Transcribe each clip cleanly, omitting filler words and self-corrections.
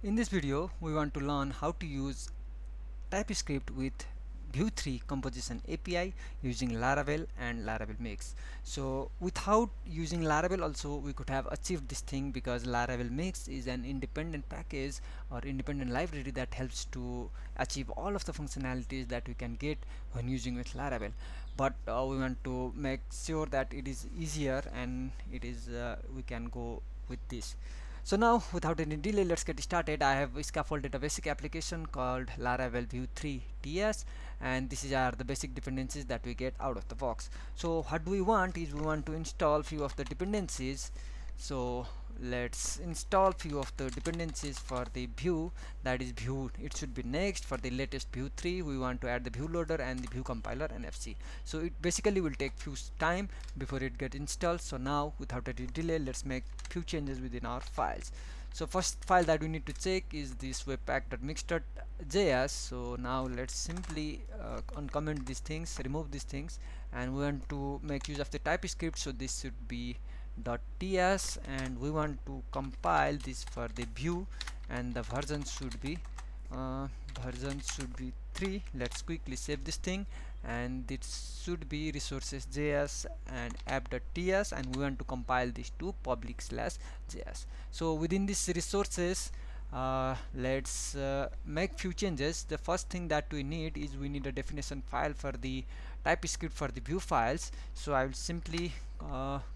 In this video, we want to learn how to use Typescript with Vue 3 composition API using Laravel and Laravel Mix. So without using Laravel also we could have achieved this thing, because Laravel Mix is an independent package or independent library that helps to achieve all of the functionalities that we can get when using with Laravel. But we want to make sure that it is easier and it is we can go with this. So now, without any delay, let's get started. I have scaffolded a basic application called Laravel Vue 3 TS, and these are the basic dependencies that we get out of the box. So what do we want is we want to install few of the dependencies. So let's install few of the dependencies for the Vue. That is Vue, it should be next. For the latest Vue 3 we want to add the Vue loader and the Vue compiler and FC. So it basically will take few time before it get installed. So now, without any delay, let's make few changes within our files. So first file that we need to check is this webpack.mix.js. So now let's simply uncomment these things, remove these things, and we want to make use of the TypeScript. So this should be .ts, and we want to compile this for the Vue, and the uh, version should be 3. Let's quickly save this thing, and this should be resources.js and app.ts, and we want to compile these to public/js. So within this resources, let's make few changes. The first thing that we need is we need a definition file for the TypeScript for the Vue files. So I will simply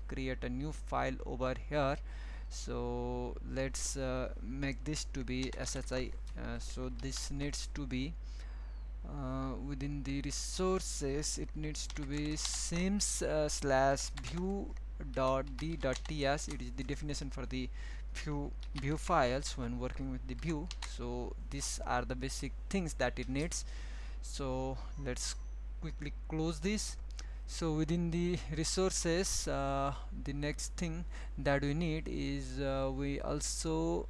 create a new file over here. So let's make this to be SHI. So this needs to be within the resources, it needs to be sims slash view dot d dot ts. It is the definition for the view files when working with the Vue. So these are the basic things that it needs. So let's quickly close this. So within the resources, the next thing that we need is we also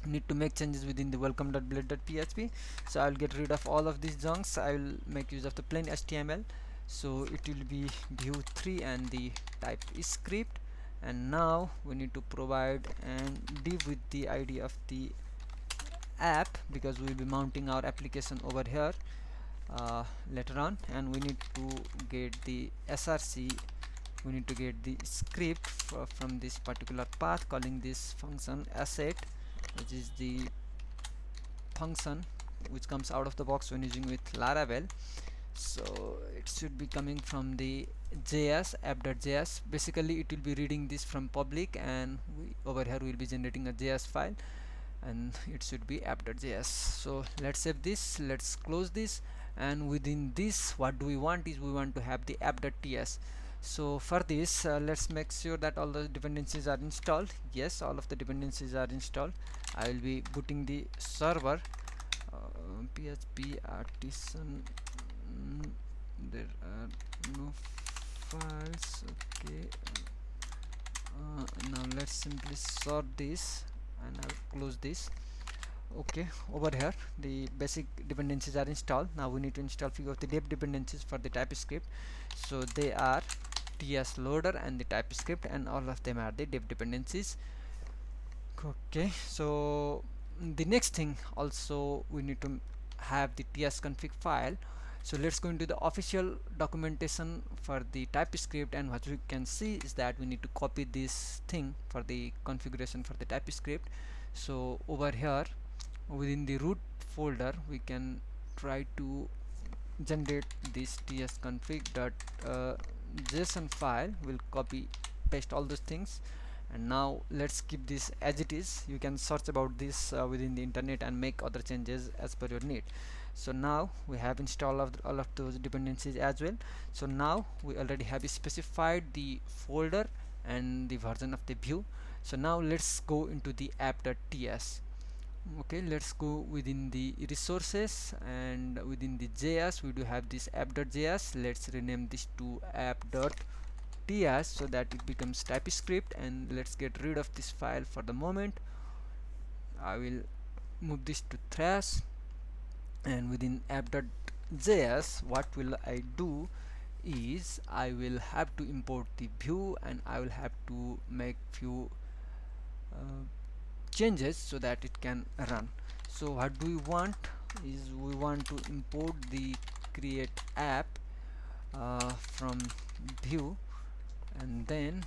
need to make changes within the welcome.blade.php. So I'll get rid of all of these junks. I will make use of the plain HTML. So it will be Vue 3 and the TypeScript. And now we need to provide and div with the ID of the app, because we will be mounting our application over here later on. And we need to get the src, we need to get the script from this particular path, calling this function asset, which is the function which comes out of the box when using with Laravel. So it should be coming from the js app.js. basically it will be reading this from public, and over here we will be generating a js file, and it should be app.js. So let's save this, let's close this, and within this what do we want is we want to have the app.ts. So for this, let's make sure that all the dependencies are installed. Yes, all of the dependencies are installed. I will be booting the server. PHP artisan, there are no files. Okay, now let's simply sort this, and I'll close this. Okay, over here the basic dependencies are installed. Now we need to install few of the dev dependencies for the TypeScript. So they are ts loader and the TypeScript, and all of them are the dev dependencies. Okay, so the next thing also we need to have the ts config file. So let's go into the official documentation for the TypeScript, and what we can see is that we need to copy this thing for the configuration for the TypeScript. So over here within the root folder we can try to generate this tsconfig dot json file. We'll copy paste all those things, and now let's keep this as it is. You can search about this within the internet and make other changes as per your need. So now we have installed all of those dependencies as well. So now we already have specified the folder and the version of the Vue. So now let's go into the app.ts. Okay, let's go within the resources, and within the js we do have this app.js. let's rename this to app.ts so that it becomes TypeScript, and let's get rid of this file for the moment. I will move this to trash, and within app.js what will I do is I will have to import the Vue, and I will have to make few changes so that it can run. So what do we want is we want to import the create app from view, and then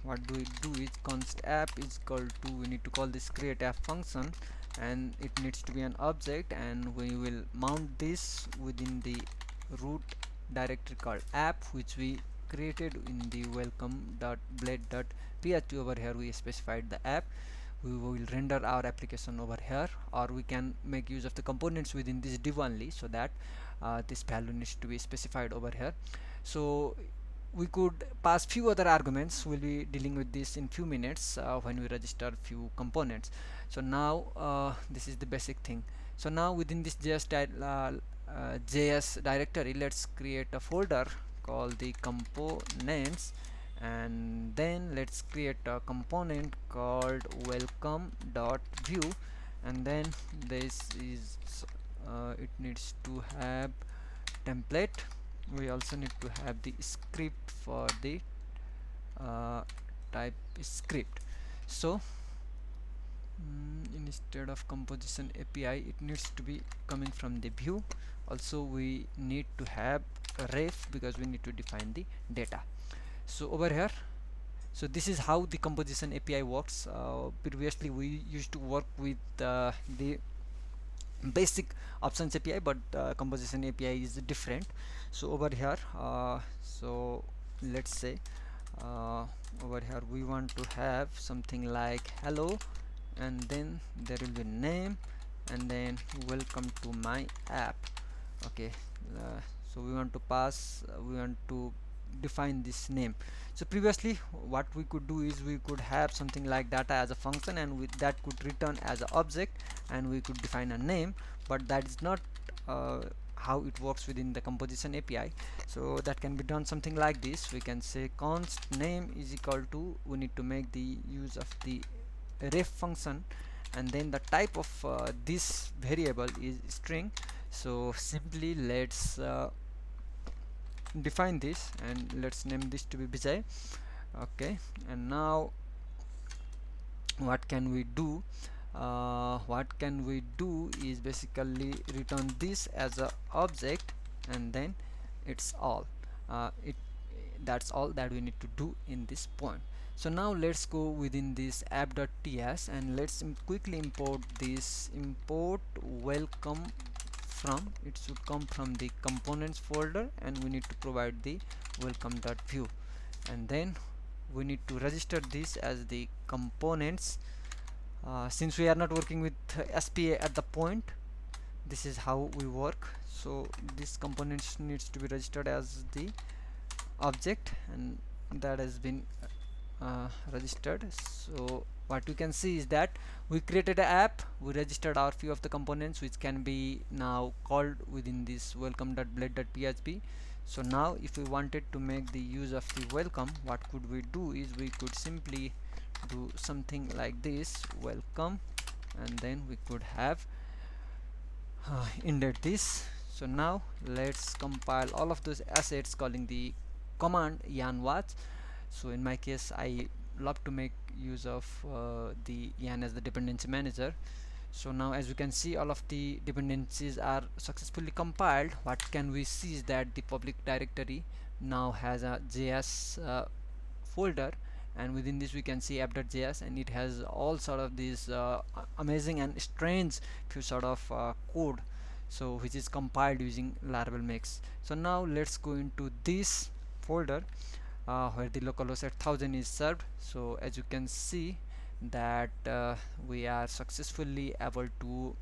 what do we do is const app is equal to, we need to call this create app function, and it needs to be an object, and we will mount this within the root directory called app, which we created in the welcome.blade.php. over here we specified the app. We will render our application over here, or we can make use of the components within this div only, so that this value needs to be specified over here. So we could pass few other arguments. We'll be dealing with this in few minutes when we register few components. So now this is the basic thing. So now within this JS directory, let's create a folder called the components, and then let's create a component called welcome.view, and then this is it needs to have template. We also need to have the script for the Typescript. So instead of composition API, it needs to be coming from the view. Also we need to have a ref because we need to define the data. So over here, so this is how the composition API works. Previously we used to work with the basic options API, but composition API is different. So over here, so let's say over here we want to have something like hello, and then there will be name, and then welcome to my app. Okay, so we want to pass we want to define this name. So previously what we could do is we could have something like data as a function, and with that could return as an object, and we could define a name, but that is not how it works within the composition API. So that can be done something like this. We can say const name is equal to, we need to make the use of the ref function, and then the type of this variable is string. So simply let's define this, and let's name this to be Vijay. Okay, and now what can we do? What can we do is basically return this as a object, and then it's all it that's all that we need to do in this point. So now let's go within this app.ts, and let's quickly import this import welcome from, it should come from the components folder, and we need to provide the welcome.view, and then we need to register this as the components. Since we are not working with SPA at the point, this is how we work. So this components needs to be registered as the object, and that has been registered. So what you can see is that we created an app, we registered our few of the components which can be now called within this welcome.blade.php. So now if we wanted to make the use of the welcome, what could we do is we could simply do something like this, welcome, and then we could have indent this. So now let's compile all of those assets calling the command yarn watch. So in my case I love to make use of the yarn as the dependency manager. So now as you can see, all of the dependencies are successfully compiled. What can we see is that the public directory now has a JS folder, and within this we can see app.js, and it has all sort of these amazing and strange few sort of code, so which is compiled using Laravel Mix. So now let's go into this folder where the localhost 8000 is served. So as you can see that we are successfully able to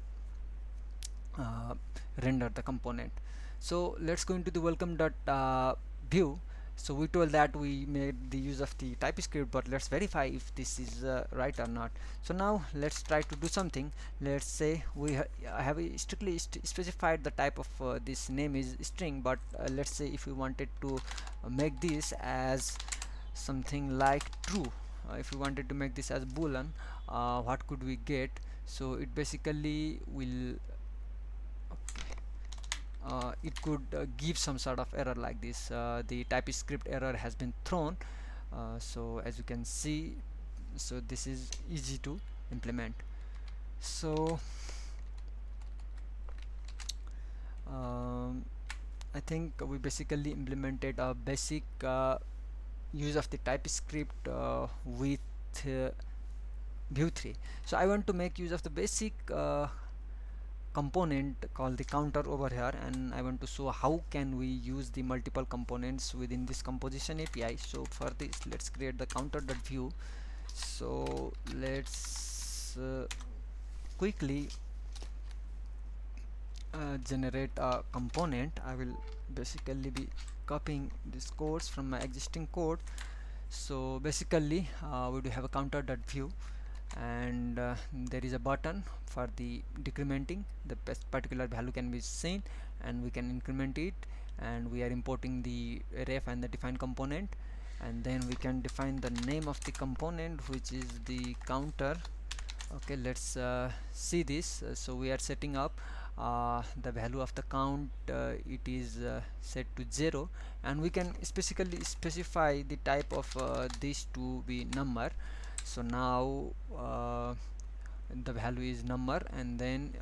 render the component. So let's go into the welcome.view. So we told that we made the use of the Typescript, but let's verify if this is right or not. So now let's try to do something. Let's say we have strictly specified the type of this name is string, but let's say if we wanted to make this as something like true, if we wanted to make this as boolean, what could we get? So it basically will it could give some sort of error like this. The Typescript error has been thrown. So as you can see, so this is easy to implement. So um, I think we basically implemented a basic use of the TypeScript with uh, Vue 3. So I want to make use of the basic component called the counter over here, and I want to show how can we use the multiple components within this composition API. So for this, let's create the counter.view. So let's quickly generate a component. I will basically be copying this codes from my existing code. So basically we do have a counter.view, and there is a button for the decrementing. The particular value can be seen and we can increment it, and we are importing the ref and the define component, and then we can define the name of the component, which is the counter. Okay, let's see this. So we are setting up the value of the count. It is set to 0, and we can specifically specify the type of this to be number. So now the value is number, and then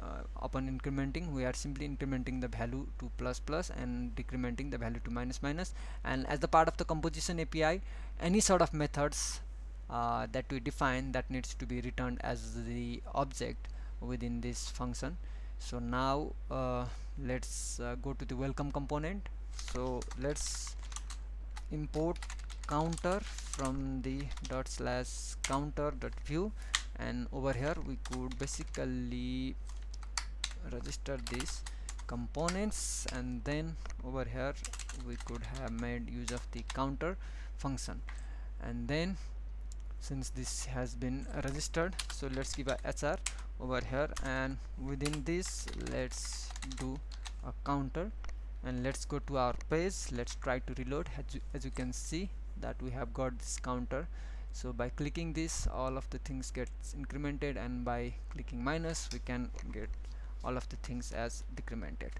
upon incrementing, we are simply incrementing the value to plus plus and decrementing the value to minus minus. And as the part of the composition API, any sort of methods that we define, that needs to be returned as the object within this function. So now let's go to the welcome component. So let's import counter from the dot slash counter dot view, and over here we could basically register these components, and then over here we could have made use of the counter function. And then since this has been registered, so let's give a hr over here, and within this let's do a counter, and let's go to our page. Let's try to reload. As you can see that we have got this counter. So by clicking this, all of the things gets incremented, and by clicking minus, we can get all of the things as decremented.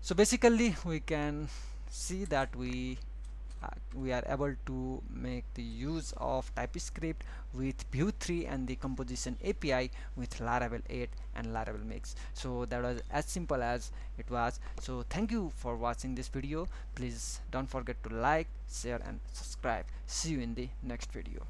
So basically we can see that we are able to make the use of TypeScript with Vue 3 and the composition API with Laravel 8 and Laravel Mix. So that was as simple as it was. So thank you for watching this video. Please don't forget to like, share and subscribe. See you in the next video.